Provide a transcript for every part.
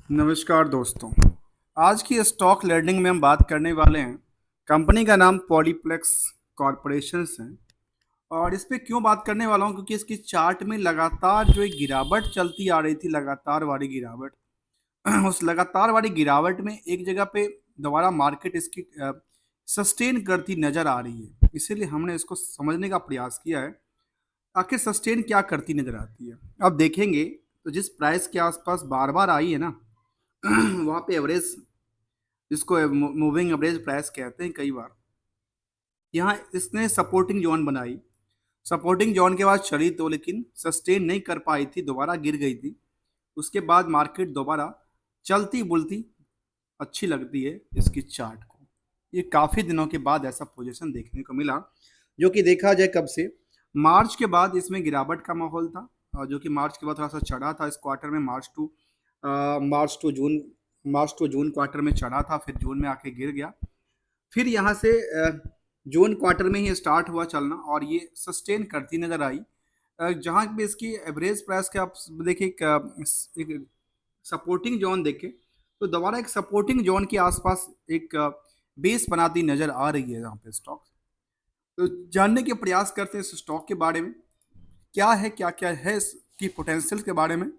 नमस्कार दोस्तों। आज की स्टॉक लर्निंग में हम बात करने वाले हैं। कंपनी का नाम पॉलीप्लेक्स कॉरपोरेशंस है। और इस पे क्यों बात करने वाला हूँ, क्योंकि इसकी चार्ट में लगातार जो एक गिरावट चलती आ रही थी, लगातार वाली गिरावट। उस लगातार वाली गिरावट में एक जगह पे दोबारा मार्केट इसकी सस्टेन करती नजर आ रही है। इसीलिए हमने इसको समझने का प्रयास किया है, आखिर सस्टेन क्या करती नजर आती है। अब देखेंगे तो जिस प्राइस के आसपास बार बार आई है ना, वहाँ पे एवरेज, जिसको मूविंग एवरेज प्राइस कहते हैं कई बार, यहाँ इसने सपोर्टिंग जोन बनाई। सपोर्टिंग जोन के बाद चली तो लेकिन सस्टेन नहीं कर पाई थी, दोबारा गिर गई थी। उसके बाद मार्केट दोबारा चलती बुलती अच्छी लगती है इसकी चार्ट को। ये काफ़ी दिनों के बाद ऐसा पोजीशन देखने को मिला, जो कि देखा जाए कब से, मार्च के बाद इसमें गिरावट का माहौल था। और जो कि मार्च के बाद थोड़ा सा चढ़ा था इस क्वार्टर में, मार्च टू जून क्वार्टर में चढ़ा था, फिर जून में आके गिर गया। फिर यहाँ से जून क्वार्टर में ही स्टार्ट हुआ चलना और ये सस्टेन करती नजर आई। जहाँ पे इसकी एवरेज प्राइस के आप देखिए, एक सपोर्टिंग जोन देखे तो दोबारा एक सपोर्टिंग जोन के आसपास एक बेस बनाती नजर आ रही है यहाँ पे स्टॉक। तो जानने के प्रयास करते हैं इस स्टॉक के बारे में, क्या है, क्या क्या है इसकी पोटेंशियल के बारे में।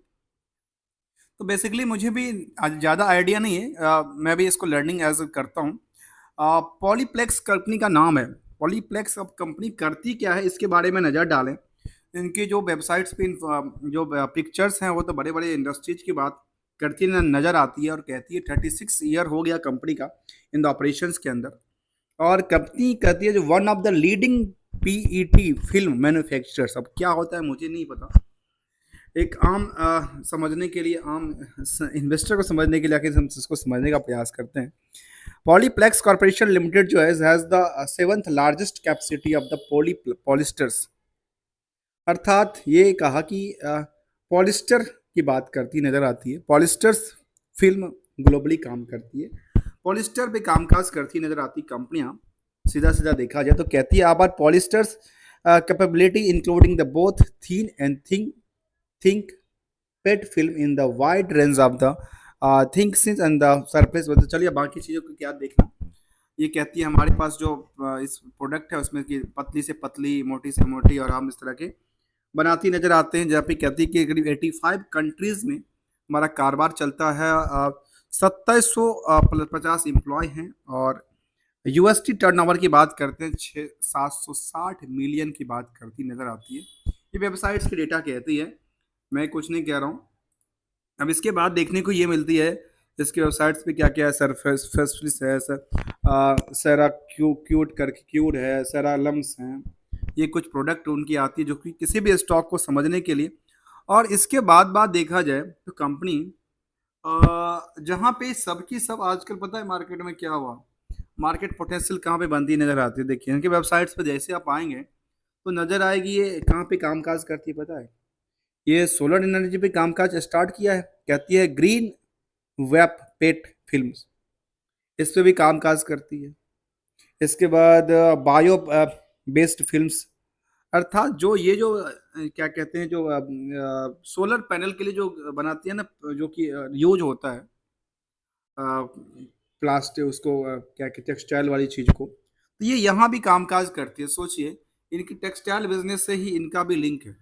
तो बेसिकली मुझे भी ज़्यादा आइडिया नहीं है, मैं भी इसको लर्निंग एज करता हूँ। पॉलीप्लेक्स कंपनी का नाम है। पॉलीप्लेक्स अब कंपनी करती क्या है इसके बारे में नज़र डालें। इनकी जो वेबसाइट्स पे जो पिक्चर्स हैं वो तो बड़े बड़े इंडस्ट्रीज की बात करती नज़र आती है, और कहती है 36 ईयर हो गया कंपनी का इन द ऑपरेशंस के अंदर। और कंपनी कहती है जो one of the leading PET film manufacturers. अब क्या होता है मुझे नहीं पता, एक आम समझने के लिए, आम इन्वेस्टर को समझने के लिए आखिर हम इसको समझने का प्रयास करते हैं। पॉलीप्लेक्स कॉर्पोरेशन लिमिटेड जो है has the seventh largest capacity of the polyesters. अर्थात ये कहा कि पॉलिस्टर की बात करती नजर आती है। पॉलिस्टर्स फिल्म ग्लोबली काम करती है, पॉलिस्टर पे कामकाज करती नजर आती कंपनियां। सीधा सीधा देखा जाए तो कहती है आबाद polyesters capability including the both thin and think pet film in the wide range of the thinks and the surface. तो चलिए बाकी चीज़ों को क्या देखना। ये कहती है हमारे पास जो इस प्रोडक्ट है उसमें कि पतली से पतली, मोटी से मोटी, और हम इस तरह के बनाती नजर आते हैं। जहाँ पे कहती है कि करीब 85 कंट्रीज में हमारा कारोबार चलता है। 2750 एम्प्लॉय हैं, और यूएसटी टर्नओवर की बात करते हैं 760 मिलियन की बात करती नजर आती है। ये वेबसाइट्स की डेटा कहती है, मैं कुछ नहीं कह रहा हूँ। अब इसके बाद देखने को ये मिलती है इसके वेबसाइट्स पे क्या क्या है। सरफेस है सर, सेरा क्यूट करके क्यूड है, सेरा लम्स हैं। ये कुछ प्रोडक्ट उनकी आती है जो कि किसी भी स्टॉक को समझने के लिए। और इसके बाद देखा जाए तो कंपनी जहाँ पे सबकी सब आजकल पता है मार्केट में क्या हुआ, मार्केट पोटेंशियल कहाँ पे बनती नजर आती है। देखिए इनके वेबसाइट्स पे जैसे आप आएंगे तो नजर आएगी ये कहाँ पे कामकाज करती है पता है। ये सोलर एनर्जी पे कामकाज स्टार्ट किया है, कहती है ग्रीन वेब पेट फिल्म्स, इस पे भी कामकाज करती है। इसके बाद बायो बेस्ड फिल्म्स, अर्थात जो ये जो क्या कहते हैं, जो सोलर पैनल के लिए जो बनाती है ना, जो कि यूज होता है प्लास्टिक, उसको क्या कहते हैं, टेक्सटाइल वाली चीज को, तो ये यहाँ भी कामकाज करती है। सोचिए इनकी टेक्सटाइल बिजनेस से ही इनका भी लिंक है।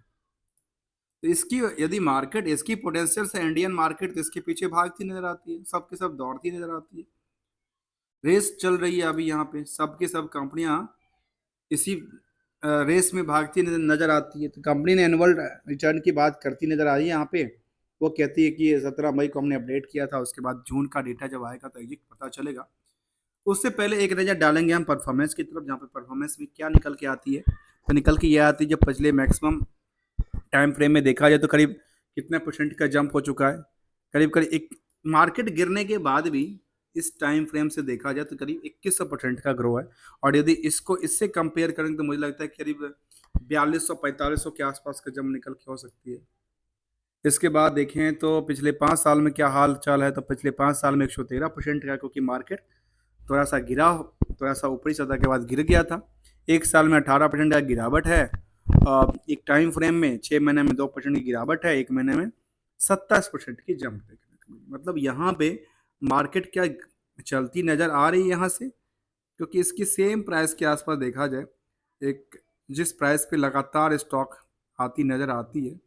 तो इसकी यदि मार्केट इसकी पोटेंशियल से इंडियन मार्केट तो इसके पीछे भागती नजर आती है, सबके सब दौड़ती नजर आती है। रेस चल रही है अभी यहाँ पे, सबके सब कंपनियां इसी रेस में भागती नजर आती है। तो कंपनी ने एनुअल रिटर्न की बात करती नजर आ रही है यहाँ पे। वो कहती है कि 17 मई को हमने अपडेट किया था, उसके बाद जून का डेटा जब आएगा तो एग्जैक्ट पता चलेगा। उससे पहले एक नज़र डालेंगे हम परफॉर्मेंस की तरफ, जहाँ पे परफॉर्मेंस में क्या निकल के आती है। तो निकल के ये आती है जब पिछले मैक्सिमम टाइम फ्रेम में देखा जाए तो करीब कितने परसेंट का जंप हो चुका है। करीब करीब एक मार्केट गिरने के बाद भी इस टाइम फ्रेम से देखा जाए तो करीब 2100% का ग्रो है। और यदि इसको इससे कंपेयर करें तो मुझे लगता है करीब 4200 4500 के आसपास का जंप निकल के हो सकती है। इसके बाद देखें तो पिछले 5 साल में क्या हाल चाल है, तो पिछले 5 साल में 113% का, क्योंकि मार्केट थोड़ा सा गिरा, थोड़ा सा ऊपरी सतह के बाद गिर गया था। एक साल में 18% का गिरावट है। एक टाइम फ्रेम में 6 महीने में 2% की गिरावट है, एक महीने में 27% की जंप देखने को मतलब यहाँ पे मार्केट क्या चलती नज़र आ रही है यहाँ से, क्योंकि इसकी सेम प्राइस के आसपास देखा जाए, एक जिस प्राइस पे लगातार स्टॉक आती नज़र आती है,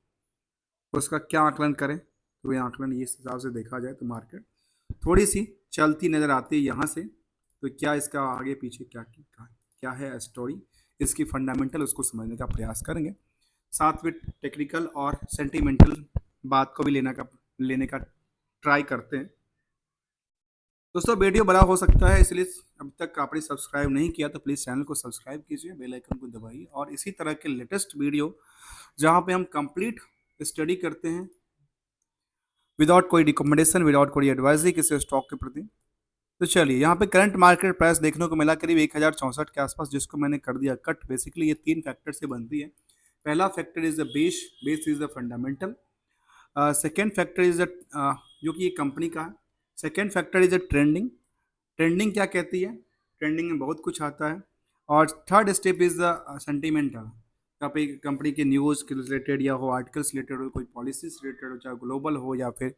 उसका क्या आकलन करें, तो ये आकलन इस हिसाब से देखा जाए तो मार्केट थोड़ी सी चलती नज़र आती है यहाँ से। तो क्या इसका आगे पीछे क्या है स्टोरी, इसकी फंडामेंटल, उसको समझने का प्रयास करेंगे, साथ में टेक्निकल और सेंटिमेंटल बात को भी लेने का ट्राई करते हैं। दोस्तों वीडियो बड़ा हो सकता है, इसलिए अब तक आपने सब्सक्राइब नहीं किया तो प्लीज़ चैनल को सब्सक्राइब कीजिए, बेल आइकन को दबाइए, और इसी तरह के लेटेस्ट वीडियो जहां पे हम कंप्लीट स्टडी करते हैं विदाउट कोई रिकमेंडेशन, विदाउट कोई एडवाइजरी किसी स्टॉक के प्रति। तो चलिए, यहाँ पे करंट मार्केट प्राइस देखने को मिला करीब 1064 के आसपास, जिसको मैंने कर दिया कट। बेसिकली ये 3 फैक्टर से बनती है। पहला factor is the base is the fundamental. Second factor is the जो कि ये कंपनी का है। Second factor is the trending. Trending क्या कहती है, ट्रेंडिंग में बहुत कुछ आता है। और third step is the sentimental, यहाँ पे कंपनी के न्यूज़ के रिलेटेड या हो, आर्टिकल्स रिलेटेड हो, कोई पॉलिसीज रिलेटेड हो, चाहे ग्लोबल हो या फिर,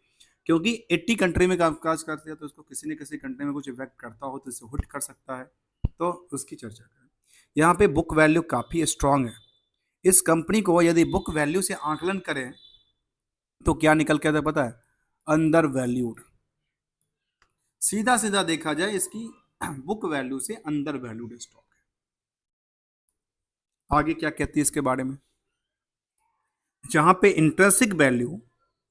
क्योंकि 80 कंट्री में काज करते हैं तो उसको किसी न किसी कंट्री में कुछ इफेक्ट करता हो तो इससे हिट कर सकता है, तो उसकी चर्चा करें। यहाँ पे बुक वैल्यू काफ़ी स्ट्रांग है। इस कंपनी को यदि बुक वैल्यू से आकलन करें तो क्या निकल के आता है पता है, अंडर वैल्यूड। सीधा सीधा देखा जाए इसकी बुक वैल्यू से अंडर वैल्यूड स्टॉक है। आगे क्या कहती है इसके बारे में, जहां पे इंट्रिंसिक वैल्यू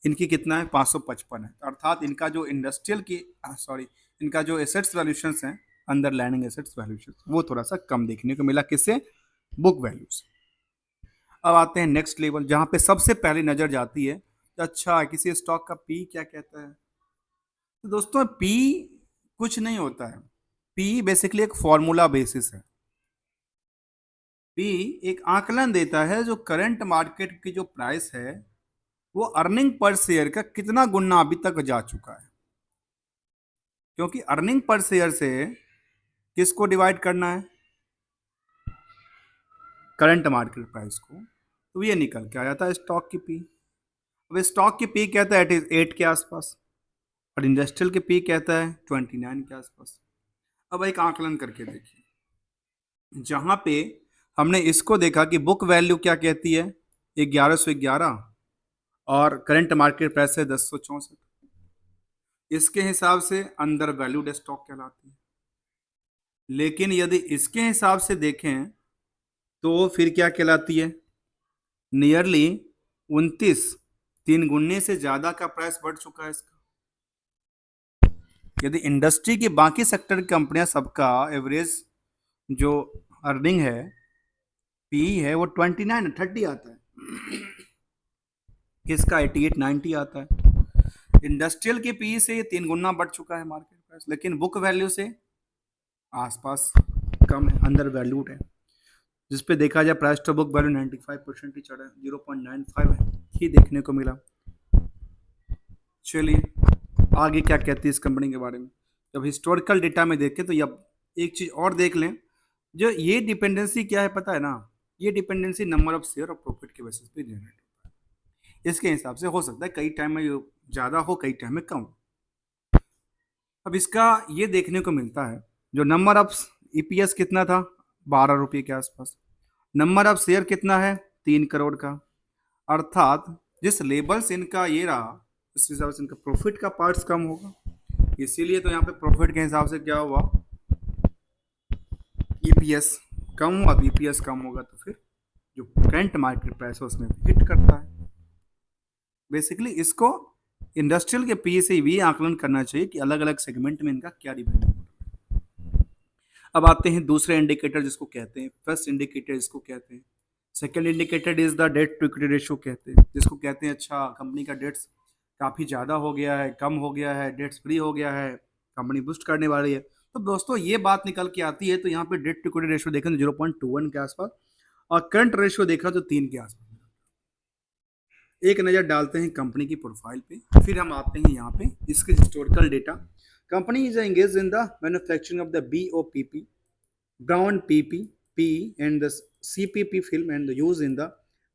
इनकी कितना है, 555 है, अर्थात इनका जो इंडस्ट्रियल की सॉरी इनका जो एसेट्स वैल्यूशन है, अंडरलाइनिंग एसेट्स वैल्यूशन, वो थोड़ा सा कम देखने को मिला, किससे, बुक वैल्यू से। अब आते हैं नेक्स्ट लेवल, जहां पे सबसे पहले नजर जाती है तो अच्छा किसी स्टॉक का पी क्या कहता है। तो दोस्तों पी कुछ नहीं होता है, पी बेसिकली एक फॉर्मूला बेसिस है। पी एक आकलन देता है जो करंट मार्केट की जो प्राइस है वो अर्निंग पर शेयर का कितना गुना अभी तक जा चुका है, क्योंकि अर्निंग पर शेयर से किसको डिवाइड करना है, करंट मार्केट प्राइस को, तो ये निकल के आ जाता है स्टॉक की पी। अब स्टॉक की पी कहता है 8 के आसपास, और इंडस्ट्रियल की पी कहता है 29 के आसपास। अब एक आकलन करके देखिए, जहां पे हमने इसको देखा कि बुक वैल्यू क्या कहती है, 1111, और करंट मार्केट प्राइस है 1064, इसके हिसाब से अंडर वैल्यूड स्टॉक कहलाती है। लेकिन यदि इसके हिसाब से देखें तो फिर क्या कहलाती है, नियरली 29, 3 गुने से ज्यादा का प्राइस बढ़ चुका है इसका। यदि इंडस्ट्री की बाकी सेक्टर की कंपनियां सबका एवरेज जो अर्निंग है, पी है, वो 29 30 आता है, इसका 88 90 आता है। इंडस्ट्रियल के पी से ये 3 गुना बढ़ चुका है मार्केट प्राइस, लेकिन बुक वैल्यू से आसपास कम है, अंडर वैल्यूड है, जिसपे देखा जाए प्राइस टू बुक वैल्यू 95% ही चढ़ा है, 0.95 है ही देखने को मिला। चलिए आगे क्या कहती है इस कंपनी के बारे में, जब हिस्टोरिकल डेटा में देखें तो अब एक चीज और देख लें, जो ये डिपेंडेंसी क्या है पता है ना, ये डिपेंडेंसी नंबर ऑफ शेयर और प्रॉफिट के बेसिस पे जनरेट होता है। इसके हिसाब से हो सकता है कई टाइम में ज़्यादा हो, कई टाइम में कम हो। अब इसका ये देखने को मिलता है, जो नंबर ऑफ ईपीएस कितना था, 12 रुपये के आसपास, नंबर ऑफ शेयर कितना है, 3 करोड़ का, अर्थात जिस लेवल से इनका ये रहा उस हिसाब से इनका प्रॉफिट का पार्ट्स कम होगा, इसीलिए तो यहाँ पे प्रॉफिट के हिसाब से क्या हुआ, ईपीएस कम हुआ। तो ईपीएस कम होगा तो फिर जो करंट मार्केट प्राइस है उसमें हिट करता है। बेसिकली इसको इंडस्ट्रियल के पी से भी आकलन करना चाहिए कि अलग अलग सेगमेंट में इनका क्या डिपेंड है। अब आते हैं दूसरे इंडिकेटर जिसको कहते हैं फर्स्ट इंडिकेटर, जिसको कहते हैं second indicator is the debt to equity ratio कहते हैं, जिसको कहते हैं अच्छा कंपनी का डेट्स काफ़ी ज़्यादा हो गया है, कम हो गया है, डेट्स फ्री हो गया है, कंपनी बूस्ट करने वाली है। तो दोस्तों ये बात निकल के आती है, तो यहाँ पे डेट टू इक्विटी रेशियो देखें तो 0.21 के आसपास, और करंट रेशियो देखा तो 3 के आसपास। एक नज़र डालते हैं कंपनी की प्रोफाइल पे, फिर हम आते हैं यहाँ पे इसके historical data. Company is engage in the manufacturing of the BOPP, brown PP and the CPP film and the use in the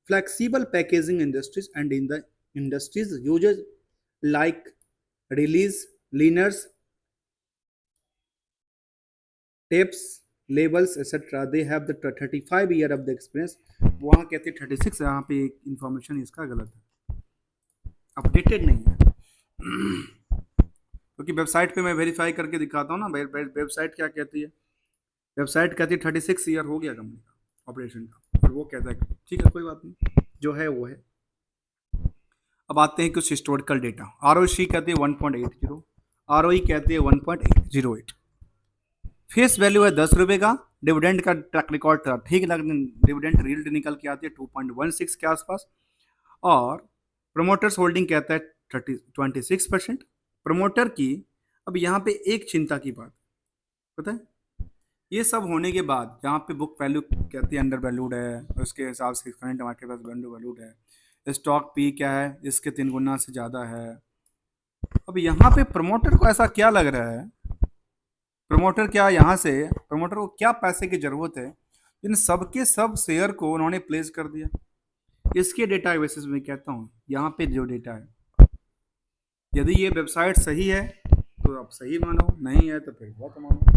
flexible packaging industries and in the industries uses like release, liners, tapes, labels etcetera, they have the 35 year of the experience. वहाँ कहते हैं 36, यहाँ पे information इसका गलत है, updated नहीं है। क्योंकि वेबसाइट पे मैं वेरीफाई करके दिखाता हूँ ना, वेबसाइट क्या कहती है, वेबसाइट कहती है 36 ईयर हो गया कंपनी का ऑपरेशन का, और वो कहता है ठीक है कोई बात नहीं, जो है वो है। अब आते हैं कुछ हिस्टोरिकल डेटा। आर कहती है 1.80, आर कहती है 1.08। फेस वैल्यू है 10 रुपये का। डिविडेंड का ट्रैक रिकॉर्ड था ठीक लग, डिविडेंड रील्ड निकल के आती है 2.16 के आसपास। और प्रोमोटर्स होल्डिंग कहता है 26%। प्रमोटर की, अब यहाँ पे एक चिंता की बात पता है, ये सब होने के बाद यहाँ पे बुक वैल्यू कहती है अंडर वैल्यूड है, उसके हिसाब से current market price under valued है, स्टॉक पी क्या है इसके 3 गुना से ज़्यादा है। अब यहाँ पे प्रमोटर को ऐसा क्या लग रहा है, प्रमोटर क्या यहाँ से, प्रमोटर को क्या पैसे की ज़रूरत है, इन सब के सब शेयर को उन्होंने प्लेस कर दिया। इसके डेटा बेसिस में कहता हूँ यहाँ पे जो डेटा है, यदि ये वेबसाइट सही है तो आप सही मानो, नहीं है तो फिर बहुत मानो।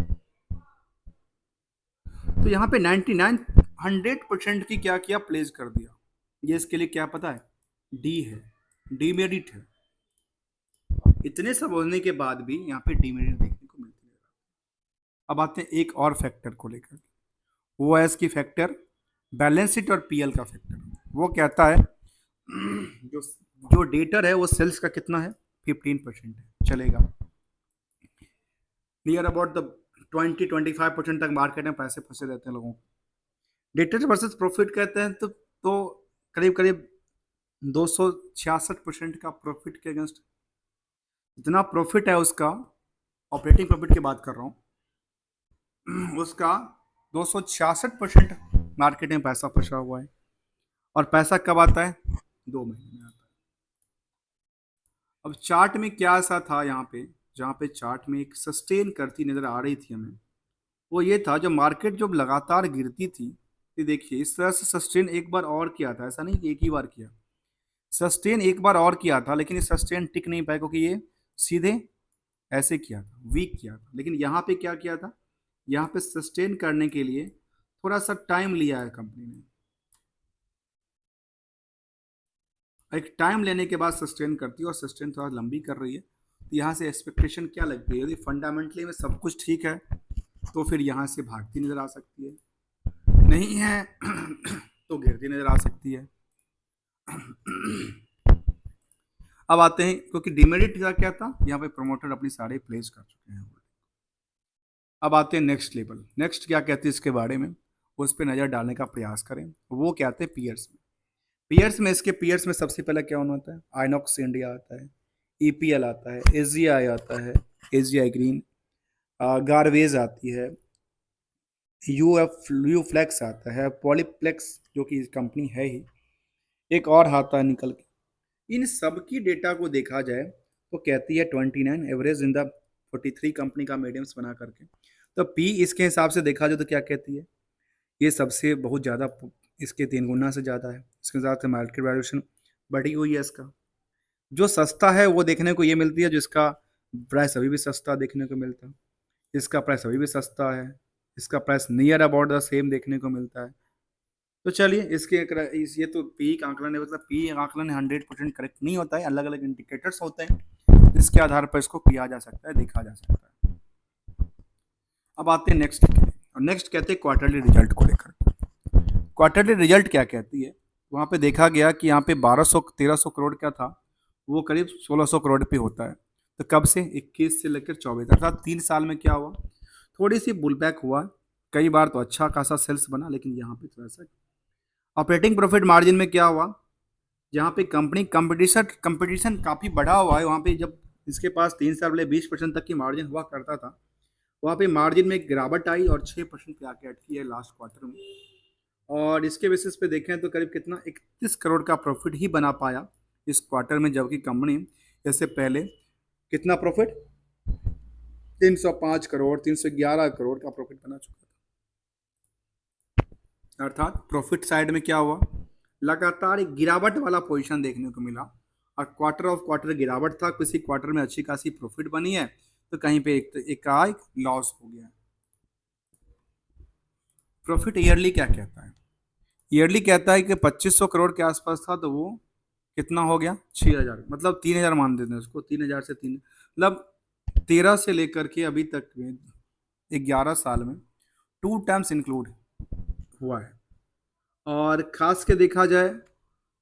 तो यहाँ पे 99 100% की क्या किया, प्लेस कर दिया। ये इसके लिए क्या पता है, डी है, डीमेरिट है। इतने सब होने के बाद भी यहाँ पे डीमेरिट देखने को मिलती है। अब आते हैं एक और फैक्टर को लेकर, वो है इसकी फैक्टर बैलेंस शीट और पीएल का फैक्टर। वो कहता है जो जो डेटर है वो सेल्स का कितना है, 15% है, चलेगा। नियर अबाउट द 20-25% तक मार्केट में पैसे फंसे रहते हैं लोगों को। डेटर वर्सेस प्रॉफिट कहते हैं तो करीब करीब 266% का प्रॉफिट के अगेंस्ट, जितना प्रॉफिट है उसका, ऑपरेटिंग प्रॉफिट की बात कर रहा हूँ, उसका 266% मार्केट में पैसा फंसा हुआ है। और पैसा कब आता है, 2 महीने में आता है। अब चार्ट में क्या ऐसा था यहाँ पे, जहाँ पे चार्ट में एक सस्टेन करती नजर आ रही थी हमें, वो ये था जब मार्केट जब लगातार गिरती थी, ये देखिए इस तरह से सस्टेन एक बार और किया था, ऐसा नहीं कि एक ही बार किया, सस्टेन एक बार और किया था, लेकिन ये सस्टेन टिक नहीं पाया क्योंकि ये सीधे ऐसे किया था, वीक किया था। लेकिन यहाँ पे क्या किया था, यहाँ पे सस्टेन करने के लिए थोड़ा सा टाइम लिया है कंपनी ने, एक टाइम लेने के बाद सस्टेन करती है, और सस्टेन थोड़ा लंबी कर रही है। तो यहाँ से एक्सपेक्टेशन क्या लगती है, यदि फंडामेंटली में सब कुछ ठीक है तो फिर यहाँ से भागती नजर आ सकती है, नहीं है तो गिरती नजर आ सकती है। अब आते हैं, क्योंकि डिमेरिट का क्या था, यहाँ पे प्रमोटर अपनी सारे प्लेस कर चुके हैं। अब आते हैं नेक्स्ट लेवल, नेक्स्ट क्या कहते हैं इसके बारे में, उस पर नज़र डालने का प्रयास करें। वो क्या आते हैं पीयर्स में, पीयर्स में इसके पीयर्स में सबसे पहले क्या होना होता है, आइनॉक्स इंडिया आता है, ईपीएल आता है, एसजीआई आता है, एसजीआई ग्रीन, गारवेज आती है, यू फ्लैक्स आता है, पॉलीप्लेक्स जो कि कंपनी है ही, एक और आता है निकल के। इन सब की डेटा को देखा जाए तो कहती है 29 एवरेज इन द 43 कंपनी का मीडियम्स बना करके। तो पी इसके हिसाब से देखा जाए तो क्या कहती है, ये सबसे बहुत ज़्यादा, इसके 3 गुना से ज़्यादा है, इसके हिसाब से मार्केट वैल्यूएशन बढ़ी हुई है इसका। जो सस्ता है वो देखने को ये मिलती है, जिसका प्राइस अभी भी सस्ता देखने को मिलता है, इसका प्राइस अभी भी सस्ता है, इसका price near about the same देखने को मिलता है। तो चलिए ये तो पी का आंकलन है, मतलब पी आंकलन 100% करेक्ट नहीं होता है, अलग अलग इंडिकेटर्स होते हैं जिसके आधार पर इसको किया जा सकता है, देखा जा सकता है। अब आते हैं नेक्स्ट, और नेक्स्ट कहते हैं क्वार्टरली रिजल्ट को लेकर। क्वार्टरली रिजल्ट क्या कहती है, वहाँ पे देखा गया कि यहाँ पे 1200-1300 करोड़ का था, वो करीब 1600 करोड़ पे होता है। तो कब से, 21 से लेकर 24, अर्थात 3 साल में क्या हुआ, थोड़ी सी बुलबैक हुआ। कई बार तो अच्छा खासा सेल्स बना, लेकिन यहाँ पे थोड़ा सा ऑपरेटिंग प्रॉफिट मार्जिन में क्या हुआ, जहाँ पे कंपनी कंपटीशन काफ़ी बढ़ा हुआ है, वहाँ पे जब इसके पास 3 साल पहले 20% तक की मार्जिन हुआ करता था, वहाँ पे मार्जिन में गिरावट आई और 6% पे आके अटकी है लास्ट क्वार्टर में। और इसके बेसिस पे देखें तो करीब कितना 31 करोड़ का प्रॉफिट ही बना पाया इस क्वार्टर में, जबकि कंपनी इससे पहले कितना प्रॉफिट, 305 करोड़ 311 करोड़ का प्रॉफिट बना चुका था। अर्थात प्रॉफिट साइड में क्या हुआ, लगातार एक गिरावट वाला पोजीशन देखने को मिला। और क्वार्टर ऑफ क्वार्टर गिरावट था, किसी क्वार्टर में अच्छी खासी प्रॉफिट बनी है तो कहीं पे एक लॉस हो गया। प्रॉफिट ईयरली क्या कहता है? ईयरली कहता है कि 2500 करोड़ के आसपास था तो वो कितना हो गया, 6000, मतलब 3000 मान देते हैं उसको, 3000 से तीन, मतलब 13 से लेकर के अभी तक में 11 साल में 2 टाइम्स इंक्लूड हुआ है। और खास के देखा जाए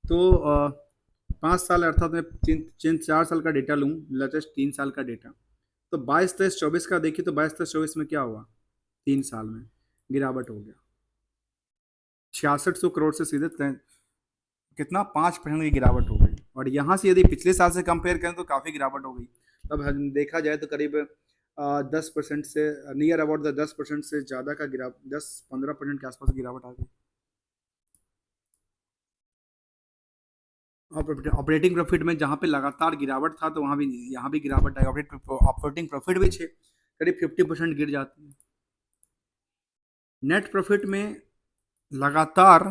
तो 5 साल अर्थात मैं 4 साल का डेटा लूँ, लेटेस्ट 3 साल का डेटा, तो 22, 23, 24 का देखिए तो 22, 23, 24 में क्या हुआ, 3 साल में गिरावट हो गया 6600 करोड़ से सीधे कितना 5% की गिरावट हो गई। और यहाँ से यदि पिछले साल से कंपेयर करें तो काफ़ी गिरावट हो गई। अब देखा जाए तो करीब 10% से नियर अबाउट 10% से ज़्यादा का गिरा 10-15% के आसपास गिरावट आ गई। ऑपरेटिंग प्रॉफिट में जहाँ पे लगातार गिरावट था तो वहाँ भी यहाँ भी गिरावट आई। ऑपरेटिंग प्रॉफिट भी करीब 50% गिर जाती है। नेट प्रॉफिट में लगातार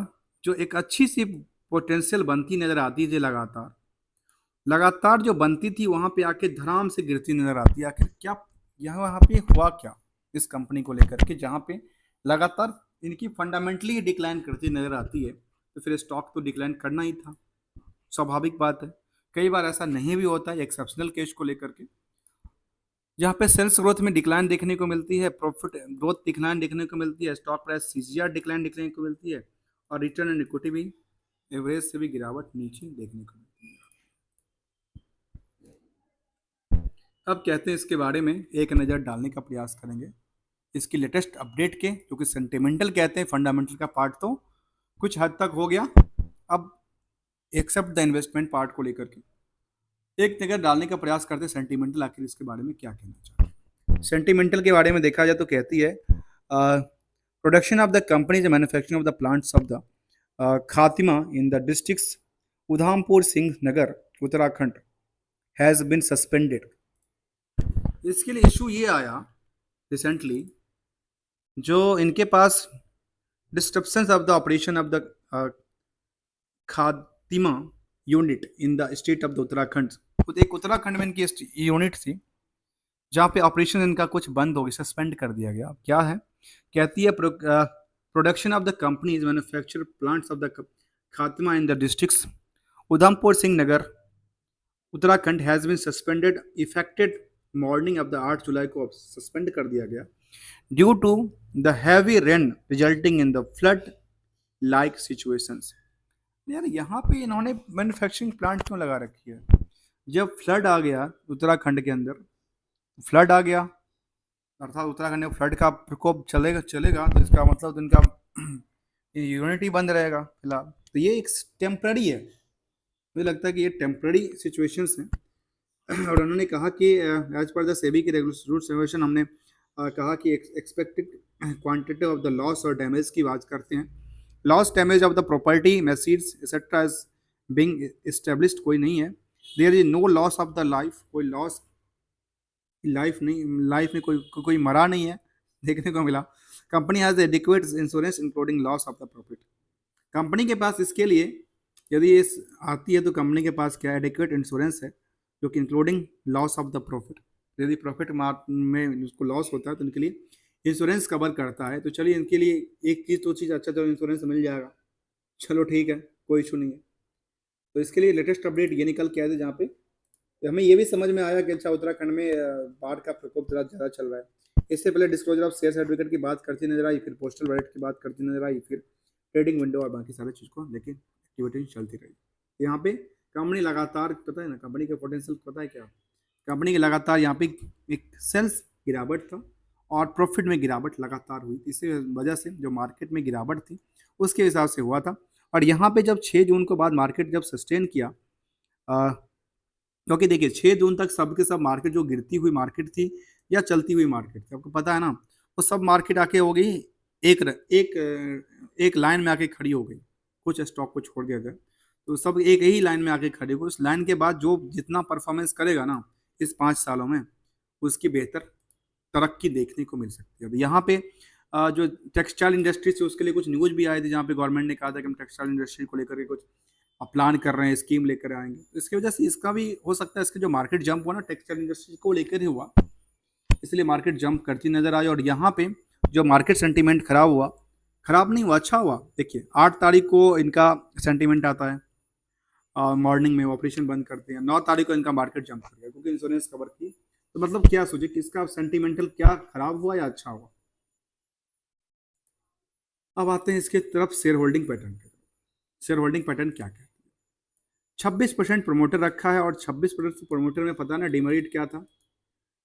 जो एक अच्छी सी पोटेंशियल बनती नजर आती है, लगातार लगातार जो बनती थी वहां पे आके धड़ाम से गिरती नजर आती है। आखिर क्या यहाँ पे हुआ क्या इस कंपनी को लेकर के, जहाँ पे लगातार इनकी फंडामेंटली डिक्लाइन करती नजर आती है, तो फिर स्टॉक तो डिक्लाइन करना ही था, स्वाभाविक बात है। कई बार ऐसा नहीं भी होता है, एक्सेप्शनल केस को लेकर के जहाँ पे सेल्स ग्रोथ में डिक्लाइन देखने को मिलती है, प्रॉफिट ग्रोथ डिक्लाइन देखने को मिलती है, स्टॉक प्राइस सीजीआर डिक्लाइन देखने को मिलती है, और रिटर्न ऑन इक्विटी भी एवरेज से भी गिरावट नीचे देखने को मिलती है। अब कहते हैं इसके बारे में एक नज़र डालने का प्रयास करेंगे, इसकी लेटेस्ट अपडेट के, जो कि सेंटिमेंटल कहते हैं, फंडामेंटल का पार्ट तो कुछ हद तक हो गया। अब एक्सेप्ट द इन्वेस्टमेंट पार्ट को लेकर के एक नज़र डालने का प्रयास करते हैं सेंटिमेंटल आखिर इसके बारे में क्या कहना चाहते हैं। सेंटिमेंटल के बारे में देखा जाए तो कहती है production of the companies manufacturing of the plants of the Khatima in the districts Udham Singh Nagar Uttarakhand has been suspended. इसके लिए इशू ये आया रिसेंटली, जो इनके पास disruption of the operation of the Khatima unit in the state of the Uttarakhand. एक उत्तराखंड में इनकी यूनिट थी जहाँ पे ऑपरेशन इनका कुछ बंद हो गया, सस्पेंड कर दिया गया। क्या है, कहती है production of the companies manufacture plants of the Khatima in the districts Udham Singh Nagar Uttarakhand has been suspended affected morning of the 8 July को सस्पेंड कर दिया गया due to the heavy rain resulting in the flood like situations. यार यहाँ पे इन्होंने manufacturing plant क्यों लगा रखी है? जब फ्लड आ गया उत्तराखंड के अंदर, फ्लड आ गया अर्थात उत्तराखंड में फ्लड का प्रकोप चलेगा चलेगा तो इसका मतलब तो इनका यूनिटी बंद रहेगा फिलहाल। तो ये एक टेम्प्ररी है, मुझे लगता है कि ये टेम्प्ररी सिचुएशंस हैं। और उन्होंने कहा कि एज पर द सेबी की रूल्स रेगुलेशन, हमने कहा कि expected quantity of the loss और डैमेज की बात करते हैं। Loss damage of the property machines etcetera is being established कोई नहीं है। There is no loss of the life, कोई लॉस लाइफ नहीं, लाइफ में कोई मरा नहीं है देखने को मिला। Company has adequate insurance including loss of the profit. Company के पास इसके लिए यदि ये आती है तो कंपनी के पास क्या एडिक्वेट इंश्योरेंस है, जो कि including loss of the profit. यदि प्रॉफिट में उसको लॉस होता है तो इनके लिए इंश्योरेंस कवर करता है। तो चलिए इनके लिए एक चीज़ तो चीज़ अच्छा, चलो इंश्योरेंस मिल जाएगा, चलो ठीक है, कोई इशू नहीं है। तो इसके लिए लेटेस्ट अपडेट ये निकल के आए थे, जहाँ पे हमें ये भी समझ में आया कि अच्छा उत्तराखंड में बाढ़ का प्रकोप ज़रा ज़्यादा चल रहा है। इससे पहले डिस्क्लोजर ऑफ शेयर सर्टिफिकेट की बात करती नजर आई, फिर पोस्टल बैलेट की बात करती नजर आई, फिर ट्रेडिंग विंडो और बाकी सारी चीज़ को लेकिन एक्टिविटी चलती रही। यहाँ पे कंपनी लगातार, पता है ना कंपनी का पोटेंशियल पता है क्या, कंपनी की लगातार यहाँ पे एक सेल्स गिरावट था और प्रॉफिट में गिरावट लगातार हुई। इसी वजह से जो मार्केट में गिरावट थी उसके हिसाब से हुआ था। और यहाँ पे जब 6 जून को बाद मार्केट जब सस्टेन किया, क्योंकि देखिए 6 जून तक सब के सब मार्केट जो गिरती हुई मार्केट थी या चलती हुई मार्केट थी, आपको पता है ना, वो सब मार्केट आके हो गई एक एक लाइन में आके खड़ी हो गई, कुछ स्टॉक को छोड़ दिया गया तो सब एक ही लाइन में आके खड़े हुए। उस लाइन के बाद जो जितना परफॉर्मेंस करेगा ना इस 5 सालों में, उसकी बेहतर तरक्की देखने को मिल सकती है। अब यहाँ पे जो टेक्सटाइल इंडस्ट्री से उसके लिए कुछ न्यूज़ भी आए थे, जहाँ पे गवर्नमेंट ने कहा था कि हम टेक्सटाइल इंडस्ट्री को लेकर के कुछ प्लान कर रहे हैं, स्कीम लेकर आएंगे। तो इसकी वजह से इसका भी हो सकता है, इसके जो मार्केट जंप हुआ ना टेक्सटाइल इंडस्ट्री को लेकर ही हुआ, इसलिए मार्केट जंप करती नजर आई। और यहाँ पे जो मार्केट सेंटीमेंट खराब हुआ, खराब नहीं हुआ, अच्छा हुआ। देखिए 8 तारीख को इनका सेंटीमेंट आता है, मॉर्निंग में ऑपरेशन बंद करते हैं, 9 तारीख को इनका मार्केट जंप कर गया क्योंकि इंश्योरेंस कवर की। तो मतलब क्या सोचे कि इसका सेंटिमेंटल क्या खराब हुआ या अच्छा हुआ। अब आते हैं इसके तरफ शेयर होल्डिंग पैटर्न के तरफ। शेयर होल्डिंग पैटर्न क्या कहते हैं? 26% प्रमोटर रखा है, और 26% प्रमोटर में पता ना डिमेरिट क्या था।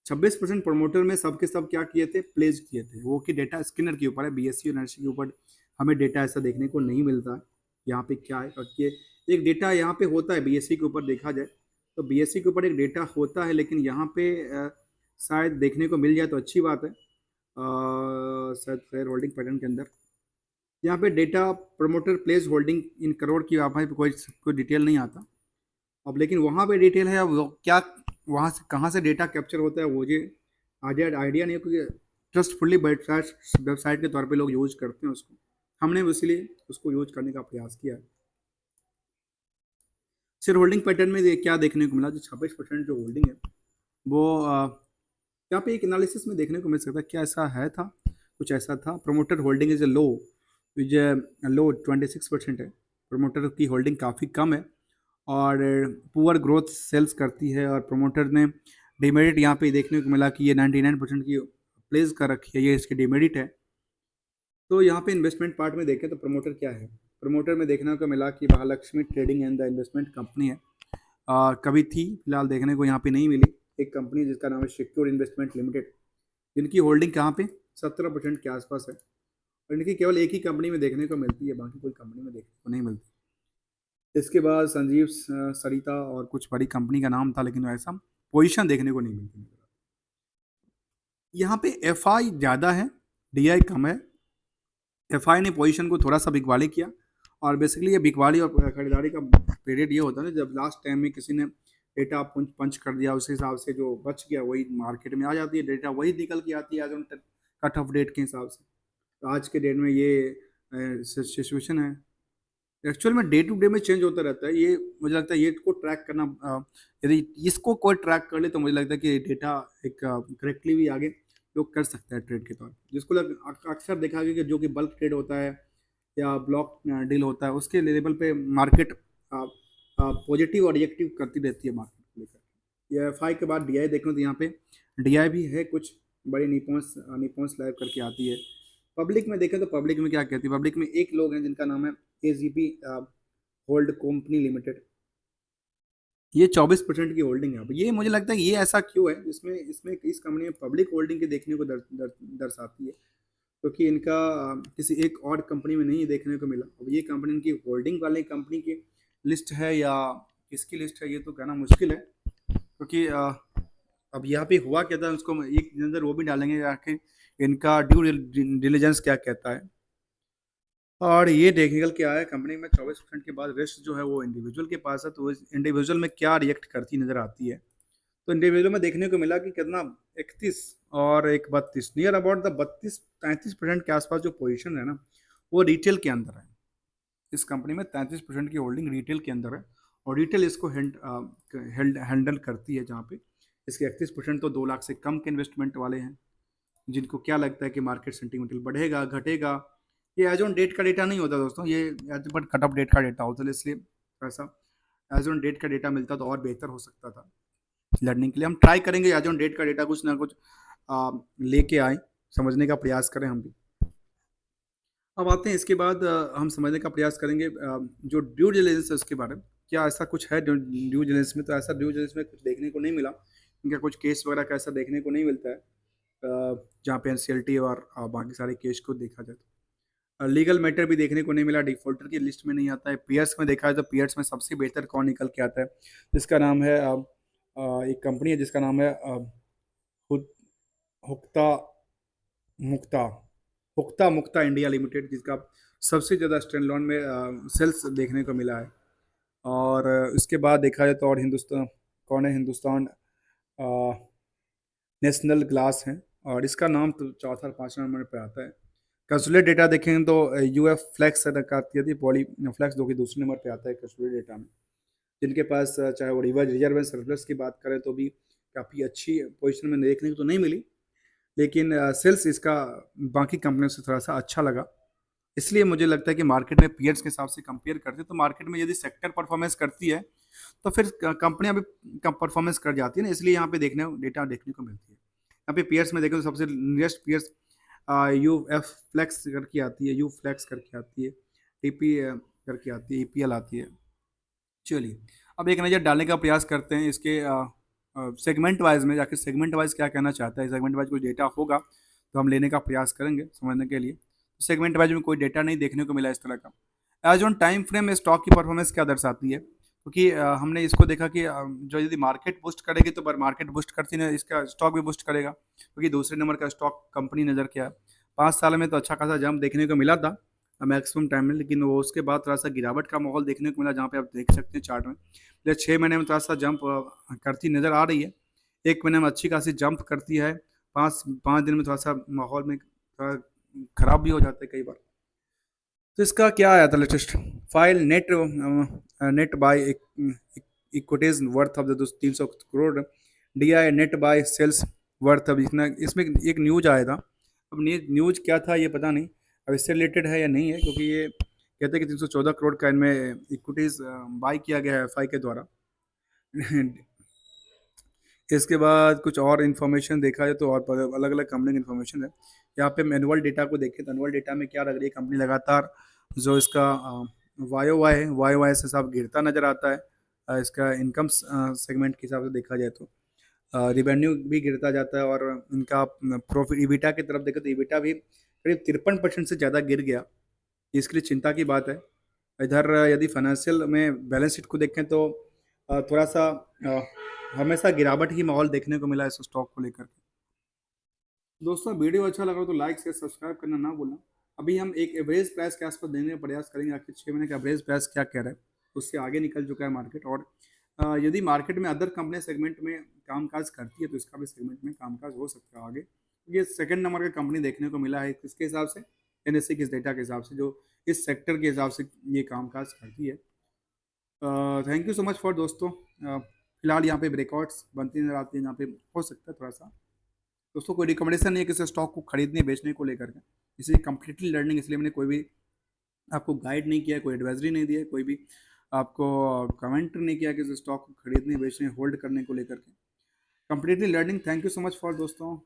26% प्रमोटर में सब के सब क्या किए थे, प्लेज किए थे। वो कि डेटा स्किनर के ऊपर है, बीएससी और नर्सी के ऊपर हमें डेटा ऐसा देखने को नहीं मिलता है। यहाँ पे क्या है, और ये एक डेटा यहाँ पे होता है बीएससी के ऊपर देखा जाए तो बीएससी के ऊपर एक डेटा होता है, लेकिन यहाँ पे शायद देखने को मिल जाए तो अच्छी बात है। शायद शेयर होल्डिंग पैटर्न के अंदर यहाँ पे data promoter place holding in crore की वहाँ पे कोई डिटेल नहीं आता। अब लेकिन वहाँ पे डिटेल है, अब वो क्या वहाँ से कहाँ से डेटा कैप्चर होता है वो मुझे आइडिया नहीं है, क्योंकि ट्रस्टफुली वेबसाइट के तौर पे लोग यूज करते हैं उसको। हमने इसलिए उसको यूज करने का प्रयास किया है। शेयर होल्डिंग पैटर्न में क्या देखने को मिला, जो 26% जो होल्डिंग है वो यहाँ पे एक एनालिसिस में देखने को मिल सकता है। क्या ऐसा है था, कुछ ऐसा था। Promoter holding is a low, is low 26% है। प्रमोटर की होल्डिंग काफ़ी कम है, और पुअर ग्रोथ सेल्स करती है। और प्रमोटर ने डिमेरिट यहाँ पे देखने को मिला कि ये 99% की प्लेस कर रखी है, ये इसकी डिमेरिट है। तो यहाँ पे इन्वेस्टमेंट पार्ट में देखें तो प्रमोटर क्या है, प्रमोटर में देखने को मिला कि Mahalakshmi trading and the investment company है। कभी थी, फिलहाल देखने को यहाँ पे नहीं मिली। एक कंपनी जिसका नाम है सिक्योर इन्वेस्टमेंट लिमिटेड, जिनकी होल्डिंग कहाँ पे 17% के आसपास है, और इनकी केवल एक ही कंपनी में देखने को मिलती है, बाकी कोई कंपनी में देखने को नहीं मिलती। इसके बाद संजीव सरिता और कुछ बड़ी कंपनी का नाम था, लेकिन ऐसा पोजीशन देखने को नहीं मिलती। यहाँ पे एफ आई ज़्यादा है, डी आई कम है। एफ आई ने पोजीशन को थोड़ा सा बिकवाली किया, और बेसिकली ये बिकवाली और खरीदारी का पीरियड ये होता है ना, जब लास्ट टाइम में किसी ने डेटा पंच कर दिया, उस हिसाब से जो बच गया वही मार्केट में आ जाती है, डेटा वही निकल के आती है as on cut off date के हिसाब से। तो आज के डेट में ये सिचुएशन है। एक्चुअल में डे टू डे में चेंज होता रहता है, ये मुझे लगता है ये को ट्रैक करना, यदि इसको कोई ट्रैक कर ले तो मुझे लगता है कि डेटा एक करेक्टली भी आगे लोग कर सकता है ट्रेड के तौर पर। जिसको अक्सर देखा गया कि जो कि बल्क ट्रेड होता है या ब्लॉक डील होता है, उसके लेवल पे मार्केट पॉजिटिव और रिएक्टिव करती रहती है मार्केट को लेकर। ये एफ आई के बाद डी आई देखें तो यहाँ पे डी आई भी है, कुछ बड़ी निपॉन्स लाइव करके आती है। पब्लिक में देखें तो पब्लिक में क्या कहती है, पब्लिक में एक लोग हैं जिनका नाम है एजीपी होल्ड कंपनी लिमिटेड। ये 24% की होल्डिंग है। अब ये मुझे लगता है ये ऐसा क्यों है, इसमें इसमें इस कंपनी में पब्लिक होल्डिंग के देखने को दर्शाती है, क्योंकि इनका किसी एक और कंपनी में नहीं देखने को मिला। अब ये कंपनी इनकी होल्डिंग वाले कंपनी की लिस्ट है या किसकी लिस्ट है, ये तो कहना मुश्किल है, क्योंकि अब यहाँ पे हुआ क्या था उसको एक नज़र वो भी डालेंगे आखिर इनका ड्यू डिलीजेंस क्या कहता है। और ये टेक्निकल क्या है, कंपनी में 24% के बाद रेस्ट जो है वो इंडिविजुअल के पास है, तो इस इंडिविजुअल में क्या रिएक्ट करती नजर आती है। तो इंडिविजुअल में देखने को मिला कि कितना 31 और एक 32, नियर अबाउट द 32-33% के आसपास जो पोजीशन है ना, वो रिटेल के अंदर है। इस कंपनी में 33% की होल्डिंग रिटेल के अंदर है, और रिटेल इसको हैंडल करती है, जहाँ पे इसके 31% तो 2 लाख से कम के इन्वेस्टमेंट वाले हैं, जिनको क्या लगता है कि मार्केट सेंटिमेंटल बढ़ेगा घटेगा। ये एज ऑन डेट का डेटा नहीं होता दोस्तों, ये एज पर कट ऑफ डेट का डेटा होता है, इसलिए ऐसा एज ऑन डेट का डेटा मिलता तो और बेहतर हो सकता था लर्निंग के लिए। हम ट्राई करेंगे एज ऑन डेट का डेटा कुछ ना कुछ लेके आए, समझने का प्रयास करें हम भी। अब आते हैं इसके बाद हम समझने का प्रयास करेंगे जो ड्यू डिलिजेंस है उसके बारे में। क्या ऐसा कुछ है ड्यू डिलिजेंस में, तो ऐसा ड्यू डिलिजेंस में कुछ देखने को नहीं मिला। इनका कुछ केस वगैरह का ऐसा देखने को नहीं मिलता है जहाँ पे एनसीएलटी और बाकी सारे केस को देखा जाए तो। लीगल मैटर भी देखने को नहीं मिला, डिफॉल्टर की लिस्ट में नहीं आता है। पीयर्स में देखा है तो पीयर्स में सबसे बेहतर कौन निकल के आता है, जिसका नाम है एक कंपनी है जिसका नाम है हुक्ता मुक्ता हुक्ता मुक्ता इंडिया लिमिटेड, जिसका सबसे ज़्यादा स्टैंडअलोन में सेल्स देखने को मिला है। और इसके बाद देखा जाए तो और हिंदुस्तान कौन है, हिंदुस्तान नेशनल ग्लास है, और इसका नाम तो चौथा और 5वां नंबर पर आता है। कंसोलिडेट डेटा देखेंगे तो यूएफ फ्लैक्स आती थी, पॉली फ्लैक्स जो कि दूसरे नंबर पे आता है कंसोलिडेट डेटा में, जिनके पास चाहे वो रिजर्व एंड सरप्लस की बात करें तो भी काफ़ी अच्छी पोजीशन में देखने को तो नहीं मिली, लेकिन सेल्स इसका बाकी कंपनियों से थोड़ा सा अच्छा लगा। इसलिए मुझे लगता है कि मार्केट में पीयर्स के हिसाब से कंपेयर करते हैं तो मार्केट में यदि सेक्टर परफॉर्मेंस करती है तो फिर कंपनियां भी कम परफॉर्मेंस कर जाती है ना, इसलिए यहाँ पे डेटा देखने को मिलती है। यहाँ पे पीयर्स में देखें तो सबसे nearest peers U F flex करके आती है, यू फ्लेक्स करके आती है, टीपी करके आती है, ईपीएल आती है। चलिए अब एक नज़र डालने का प्रयास करते हैं इसके सेगमेंट वाइज में, जाकर सेगमेंट वाइज क्या कहना चाहता है, सेगमेंट वाइज कोई डेटा होगा तो हम लेने का प्रयास करेंगे समझने के लिए। सेगमेंट वाइज में कोई डेटा नहीं देखने को मिला इस तरह का। As on time frame stock की परफॉर्मेंस क्या दर्शाती है, क्योंकि हमने इसको देखा कि जो यदि मार्केट बूस्ट करेगी तो मार्केट बूस्ट करती है, इसका स्टॉक भी बूस्ट करेगा, क्योंकि दूसरे नंबर का स्टॉक कंपनी नज़र क्या है। 5 साल में तो अच्छा खासा जंप देखने को मिला था मैक्सिमम टाइम में, लेकिन वो उसके बाद थोड़ा सा गिरावट का माहौल देखने को मिला, जहाँ पे आप देख सकते हैं चार्ट में। या 6 महीने में थोड़ा सा जंप करती नज़र आ रही है, 1 महीने में अच्छी खासी जंप करती है, 5 5 दिन में थोड़ा सा माहौल में थोड़ा खराब भी हो जाता है कई बार। तो इसका क्या आया था latest file net net buy equities worth of the 300 crore, D I net buy sales worth अब इतना, इसमें एक न्यूज आया था। अब न्यूज क्या था ये पता नहीं, अब इससे रिलेटेड है या नहीं है, क्योंकि ये कहते हैं कि 314 करोड़ का इनमें इक्विटीज बाय किया गया है एफआई के द्वारा। इसके बाद कुछ और इन्फॉर्मेशन देखा जाए तो और अलग अलग कंपनी की इन्फॉर्मेशन है। यहाँ पे हम एनुअल डेटा को देखें तो एनुअल डेटा में क्या लग रही है, कंपनी लगातार जो इसका वाई वाई से सब गिरता नज़र आता है। इसका इनकम सेगमेंट के हिसाब से देखा जाए तो रिवेन्यू भी गिरता जाता है, और इनका प्रॉफिट ईबिटा की तरफ देखें तो ईबिटा भी करीब 53% से ज़्यादा गिर गया। इसके लिए चिंता की बात है। इधर यदि फाइनेंशियल में बैलेंस शीट को देखें तो थोड़ा सा हमेशा गिरावट ही माहौल देखने को मिला इस स्टॉक को लेकर के। दोस्तों वीडियो अच्छा लगा तो लाइक शेयर सब्सक्राइब करना ना भूलना। अभी हम एक एवरेज प्राइस के आसपास देने का प्रयास करेंगे, आखिर 6 महीने का एवरेज प्राइस क्या कह रहा है, उससे आगे निकल चुका है मार्केट। और यदि मार्केट में अदर कंपनी सेगमेंट में कामकाज करती है तो इसका भी सेगमेंट में कामकाज हो सकता है आगे। ये सेकंड नंबर का कंपनी देखने को मिला है किसके हिसाब से, एनएससी के डेटा के हिसाब से, जो इस सेक्टर के हिसाब से ये कामकाज करती है। Thank you so much for दोस्तों। फिलहाल यहाँ पे ब्रेकआउट्स बनती नजर आती है, यहाँ पे हो सकता है थोड़ा सा। दोस्तों कोई रिकमेंडेशन नहीं है किसी स्टॉक को खरीदने बेचने को लेकर के, इसलिए कम्प्लीटली लर्निंग, इसलिए मैंने कोई भी आपको गाइड नहीं किया, कोई एडवाइजरी नहीं दिया, कोई भी आपको कमेंट नहीं किया किसी स्टॉक को खरीदने बेचने होल्ड करने को लेकर के। Completely learning. Thank you so much for दोस्तों।